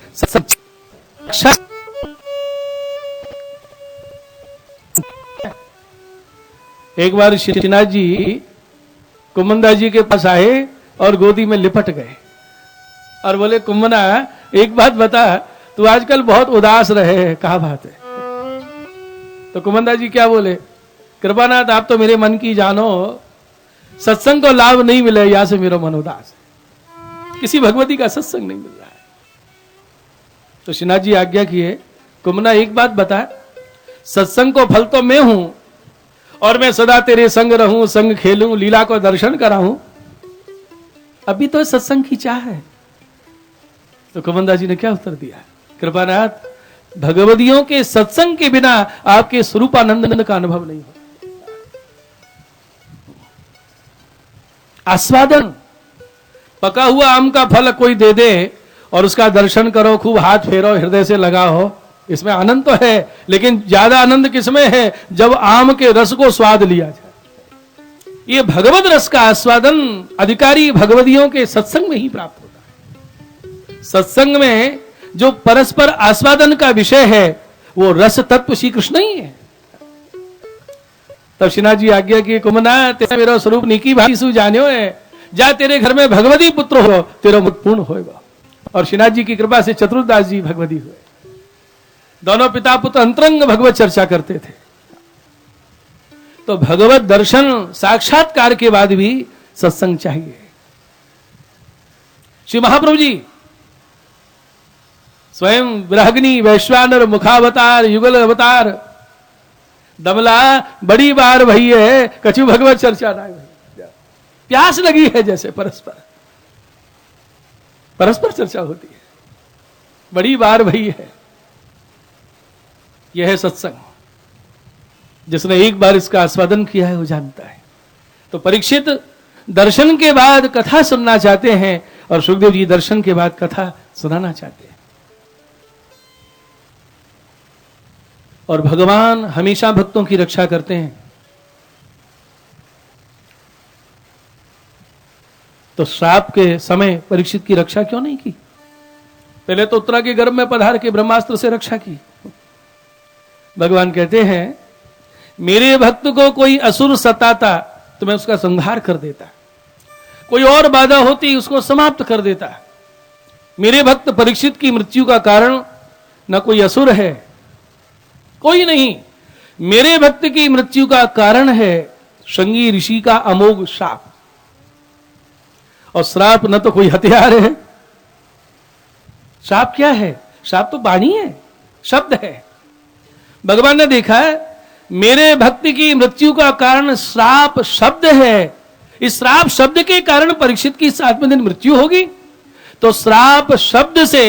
एक बार श्रीनाथ जी कुमंदा जी के पास आए और गोदी में लिपट गए और बोले कुमना एक बात बता, तू आजकल बहुत उदास रहे, क्या बात है? तो कुमंदा जी क्या बोले, कृपानाथ आप तो मेरे मन की जानो, सत्संग को लाभ नहीं मिले, यहां से मेरा मन उदास है, किसी भगवती का सत्संग नहीं मिल रहा है। तो श्रीनाथ जी आज्ञा किए, कुमना एक बात बता, सत्संग को फल तो मैं हूं और मैं सदा तेरे संग रहूं, संग खेलूं, लीला को दर्शन कराऊं, अभी तो सत्संग की चाह है। तो कुमंदा जी ने क्या उत्तर दिया, कृपानाथ भगवदियों के सत्संग के बिना आपके स्वरूपानंद का अनुभव नहीं होता। आस्वादन, पका हुआ आम का फल कोई दे दे और उसका दर्शन करो, खूब हाथ फेरो, हृदय से लगाओ, इसमें आनंद तो है, लेकिन ज्यादा आनंद किसमें है? जब आम के रस को स्वाद लिया जाए। ये भगवत रस का आस्वादन अधिकारी भगवदियों के सत्संग में ही प्राप्त होता है। सत्संग में जो परस्पर आस्वादन का विषय है वो रस तत्व श्री कृष्ण ही है। तब श्रीनाथ जी आज्ञा की, कुमना तेरा मेरा स्वरूप निकी भाई सु जान्यो है, जा तेरे घर में भगवती पुत्र हो, तेरा मुख पूर्ण होगा। और श्रीनाथ जी की कृपा से चतुर्दास जी भगवती हुए। दोनों पिता पुत्र अंतरंग भगवत चर्चा करते थे। तो भगवत दर्शन साक्षात्कार के बाद भी सत्संग चाहिए। श्री महाप्रभु जी स्वयं विराग्नि, वैश्वानर, मुखावतार, युगल अवतार, दमला बड़ी बार भई है, कछु भगवत चर्चा ना भई। प्यास लगी है जैसे परस्पर चर्चा होती है, बड़ी बार भई है। यह है सत्संग। जिसने एक बार इसका आस्वादन किया है वो जानता है। तो परीक्षित दर्शन के बाद कथा सुनना चाहते हैं और सुखदेव जी दर्शन के बाद कथा सुनाना चाहते हैं। और भगवान हमेशा भक्तों की रक्षा करते हैं। तो श्राप के समय परीक्षित की रक्षा क्यों नहीं की? पहले तो उत्तरा के गर्भ में पधार के ब्रह्मास्त्र से रक्षा की। भगवान कहते हैं मेरे भक्त को कोई असुर सताता तो मैं उसका संहार कर देता, कोई और बाधा होती उसको समाप्त कर देता है। मेरे भक्त परीक्षित की मृत्यु का कारण न कोई असुर है, कोई नहीं। मेरे भक्त की मृत्यु का कारण है शृंगी ऋषि का अमोघ श्राप। और श्राप न तो कोई हथियार है। श्राप क्या है? श्राप तो वाणी है, शब्द है। भगवान ने देखा है मेरे भक्त की मृत्यु का कारण श्राप शब्द है। इस श्राप शब्द के कारण परीक्षित की 7वें दिन मृत्यु होगी। तो श्राप शब्द से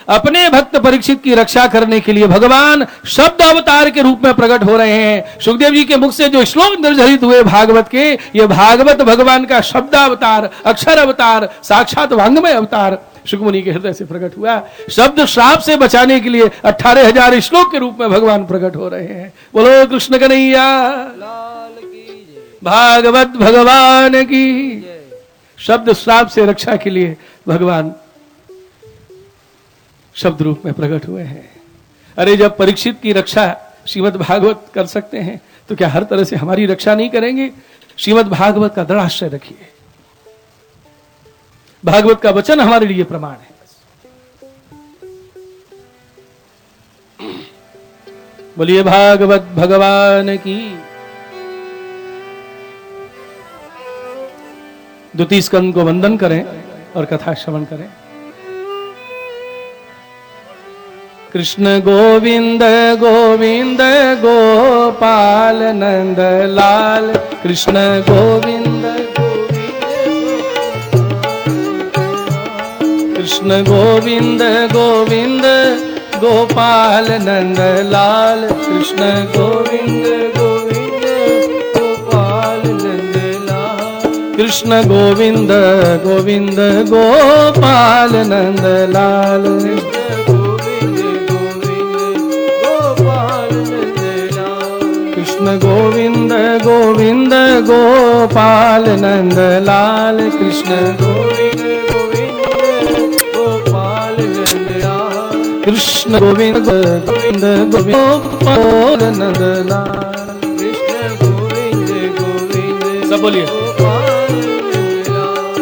अपने भक्त परीक्षित की रक्षा करने के लिए भगवान शब्द अवतार के रूप में प्रकट हो रहे हैं। सुखदेव जी के मुख से जो श्लोक निर्धारित हुए भागवत के, ये भागवत भगवान का शब्द अवतार, अक्षर अवतार, साक्षात वांग्मय अवतार सुखमुनि के हृदय से प्रकट हुआ। शब्द श्राप से बचाने के लिए 18,000 श्लोक के रूप में भगवान प्रकट हो रहे हैं। बोलो कृष्ण कन्हैया लाल की जय। भागवत भगवान की। शब्द श्राप से रक्षा के लिए भगवान शब्द रूप में प्रकट हुए हैं। अरे जब परीक्षित की रक्षा श्रीमद् भागवत कर सकते हैं तो क्या हर तरह से हमारी रक्षा नहीं करेंगे? श्रीमद् भागवत का दृढ़ आश्रय रखिए। भागवत का वचन हमारे लिए प्रमाण है। बोलिए भागवत भगवान की। द्वितीय स्कंद को वंदन करें और कथा श्रवण करें। कृष्ण गोविंद गोविंद गोपाल नंद लाल। कृष्ण गोविंद कृष्ण गोविंद गोविंद गोपाल नंद लाल। कृष्ण गोविंद गोविंद गोपाल नंद लाल। कृष्ण गोविंद गोविंद गोपाल नंद लाल। कृष्ण गोविंद गोविंद गोपाल नंद लाल। कृष्ण गोविंद गोविंद गोपाल नंद लाल। कृष्ण गोविंद गोविंद गोपाल नंद लाल। कृष्ण गोविंद गोविंद सब बोलिए।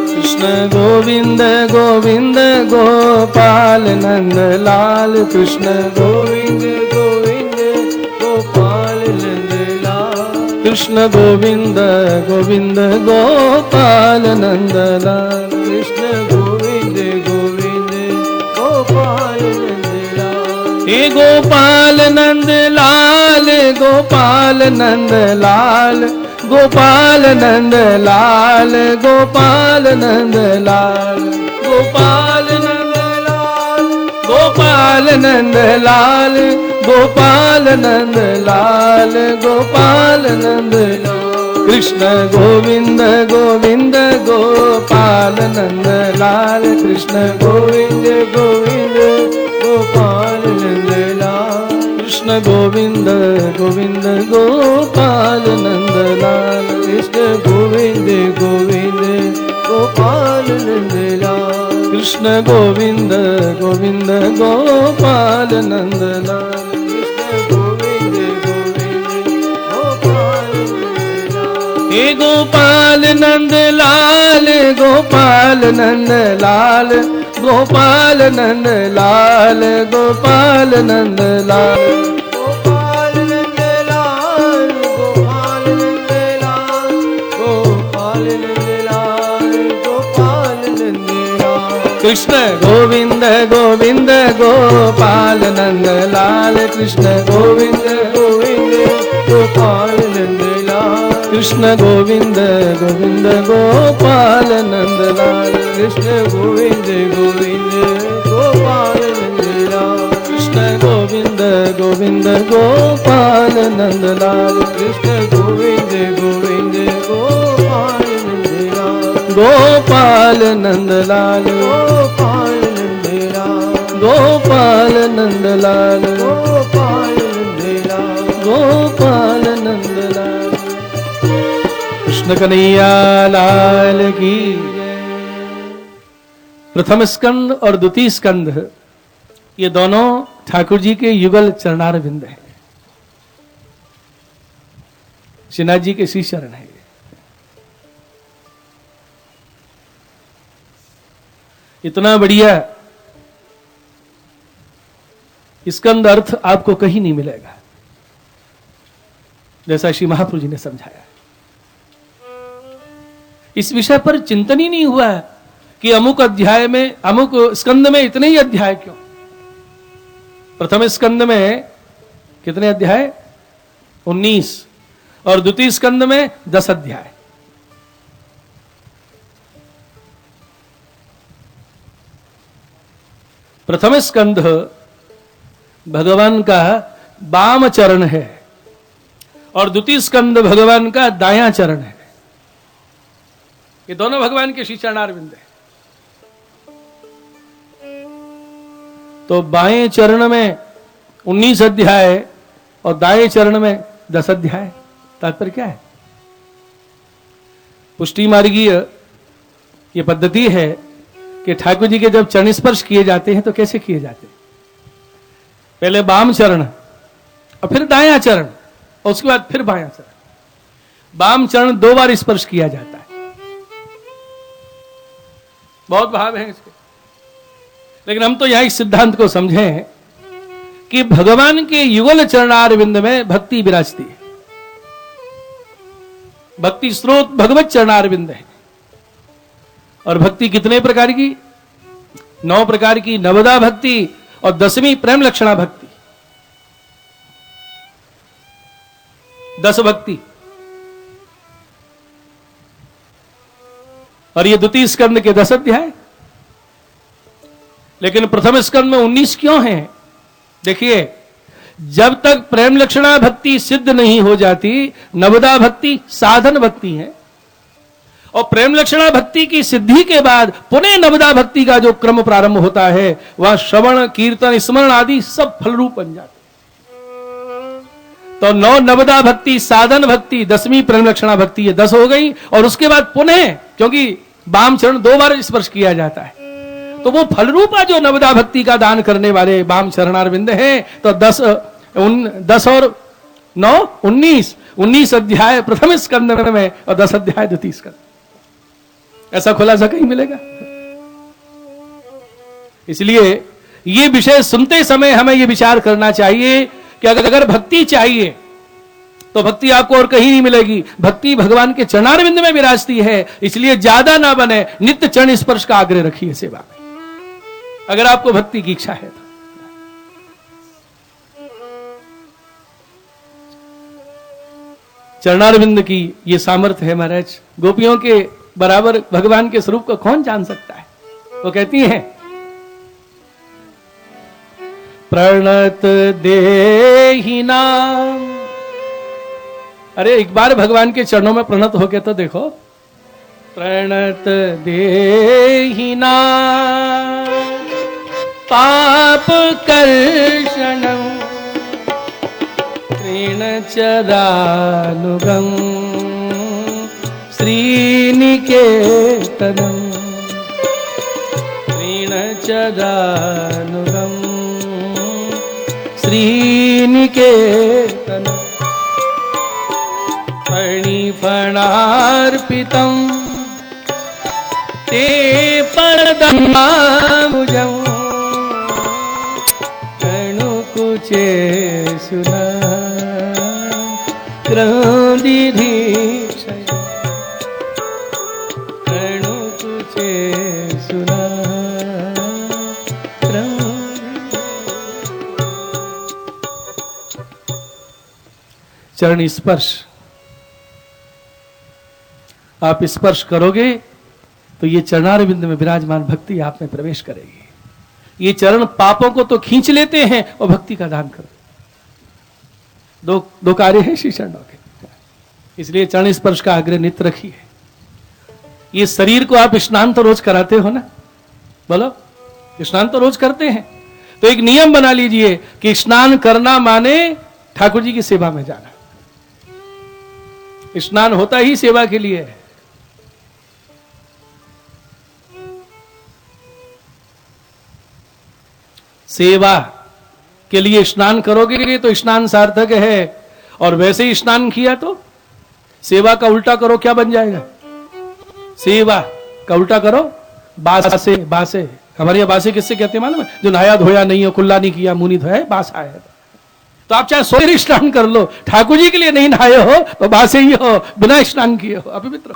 कृष्ण गोविंद गोविंद गोपाल नंद लाल। कृष्ण गोविंद गोविंद गोपाल नंद लाल। कृष्ण गोविंद गोविंद गोपाल नंद लाल। कृष्ण गोविंद गोविंद गोपाल नंद लाल। हे गोपाल नंद लाल गोपाल नंद लाल। गोपाल नंद लाल गोपाल नंद लाल। गोपाल नंद लाल गोपाल नंद लाल। गोपाल नंद लाल गोपाल नंद लाल। कृष्ण गोविंद गोविंद गोपाल नंद लाल। कृष्ण गोविंद गोविंद गोपाल नंद लाल। कृष्ण गोविंद गोविंद गोपाल नंद लाल। कृष्ण गोविंद गोविंद गोपाल नंद लाल। कृष्ण गोविंद गोविंद गोपाल नंद लाल। हे गोपाल नंद लाल गोपाल नंद लाल। गोपाल नंद लाल गोपाल नंद लाल। गोपाल नंद लाल गोपाल नंद लाल। गोपाल नंद लाल गोपाल नंद लाल। कृष्ण गोविंद गोविंद गोपाल नंद लाल। कृष्ण गोविंद गोविंद गोपाल नंद लाल। कृष्ण गोविंद गोविंद गोपाल नंद लाल। कृष्ण गोविंद गोविंद गोपाल नंद लाल। कृष्ण गोविंद गोविंद गोपाल नंद लाल। कृष्ण गोविंद गोविंद गोपाल नंद लाल। गोपाल नंद लाल गोपाल नंद लाल। गोपाल नंद लाल गोपाल नंद लाल। गोपाल नंद लाल। कृष्ण कन्हैया लाल की। प्रथम स्कंद और द्वितीय स्कंद ये दोनों ठाकुर जी के युगल चरणार बिंद है। श्रीनाथ जी के शीश चरण है। इतना बढ़िया स्कंद अर्थ आपको कहीं नहीं मिलेगा, जैसा श्री महाप्रभु जी ने समझाया। इस विषय पर चिंतन ही नहीं हुआ कि अमुक अध्याय में, अमुक स्कंद में इतने ही अध्याय क्यों। प्रथम स्कंद में कितने अध्याय? 19, और द्वितीय स्कंद में 10 अध्याय। प्रथम स्कंद भगवान का बाम चरण है और द्वितीय स्कंद भगवान का दायां चरण है। ये दोनों भगवान के श्री चरणारविंद है। तो बाएं चरण में 19 अध्याय और दाएं चरण में 10 अध्याय। तात्पर्य क्या है? पुष्टि मार्गीय ये पद्धति है कि ठाकुर जी के जब चरण स्पर्श किए जाते हैं तो कैसे किए जाते हैं? पहले बाम चरण और फिर दायां चरण और उसके बाद फिर बायां चरण। बाम चरण 2 बार स्पर्श किया जाता है। बहुत भाव है इसके, लेकिन हम तो यहां इस सिद्धांत को समझें कि भगवान के युगल चरणारविंद में भक्ति विराजती है। भक्ति स्रोत भगवत चरणारविंद है। और भक्ति कितने प्रकार की? 9 प्रकार की नवदा भक्ति और 10वीं प्रेम लक्षणा भक्ति। 10 भक्ति। और ये द्वितीय स्कंद के 10 अध्याय। लेकिन प्रथम स्कंद में 19 क्यों है? देखिए, जब तक प्रेम लक्षणा भक्ति सिद्ध नहीं हो जाती, नवदा भक्ति साधन भक्ति है। और प्रेम लक्षणा भक्ति की सिद्धि के बाद पुनः नवदा भक्ति का जो क्रम प्रारंभ होता है, वह श्रवण कीर्तन स्मरण आदि सब फल रूप बन जाते। तो 9 नवदा भक्ति साधन भक्ति, 10वीं प्रेम लक्षणा भक्ति, ये 10 हो गई। और उसके बाद पुनः, क्योंकि बाम चरण 2 बार स्पर्श किया जाता है, तो वो फल रूपा जो नवदा भक्ति का दान करने वाले बाम चरणारविंद है। तो 10 और 9 19 अध्याय प्रथम स्कंद में और 10 अध्याय द्वितीय स्कंद। ऐसा खुलासा कहीं मिलेगा? इसलिए ये विषय सुनते समय हमें ये विचार करना चाहिए कि अगर भक्ति चाहिए तो भक्ति आपको और कहीं नहीं मिलेगी। भक्ति भगवान के चरणारविंद में विराजती है। इसलिए ज्यादा ना बने, नित्य चरण स्पर्श का आग्रह रखिए सेवा में, अगर आपको भक्ति की इच्छा है तो। चरणारविंद की ये सामर्थ्य है महाराज। गोपियों के बराबर भगवान के स्वरूप को कौन जान सकता है? वो कहती हैं, प्रणत देहि नाम। अरे एक बार भगवान के चरणों में प्रणत होके तो देखो। प्रणत देहि नाम पाप कर्षणं तृणचरानुगं श्रीनिकेतनं तृणचरानुगं श्रीनिकेतनं फणिफणार्पितं ते पदमामुजं कणुकुचे सुना क्रौदिधीक्षय कणुकुचे सुना चरण स्पर्श। आप स्पर्श करोगे तो ये चरणारविंद में विराजमान भक्ति आप में प्रवेश करेगी। ये चरण पापों को तो खींच लेते हैं और भक्ति का दान करो। दो कार्य है श्री चरणों के, इसलिए चरण स्पर्श का आग्रह नित्य रखिए। ये शरीर को आप स्नान तो रोज कराते हो ना? बोलो, स्नान तो रोज करते हैं। तो एक नियम बना लीजिए कि स्नान करना माने ठाकुर जी की सेवा में जाना। स्नान होता ही सेवा के लिए है। सेवा के लिए स्नान करोगे तो स्नान सार्थक है, और वैसे ही स्नान किया तो सेवा का उल्टा करो, क्या बन जाएगा? सेवा का उल्टा करो बासे बासे, हमारे यहाँ बासे किससे कहते हैं मालूम है? जो नहाया धोया नहीं हो, कुल्ला नहीं किया, मुंह नहीं धोया, बासा है। तो आप चाहे सोरे स्नान कर लो, ठाकुर जी के लिए नहीं नहाए हो तो बासे ही हो, बिना स्नान किए हो। अभी मित्र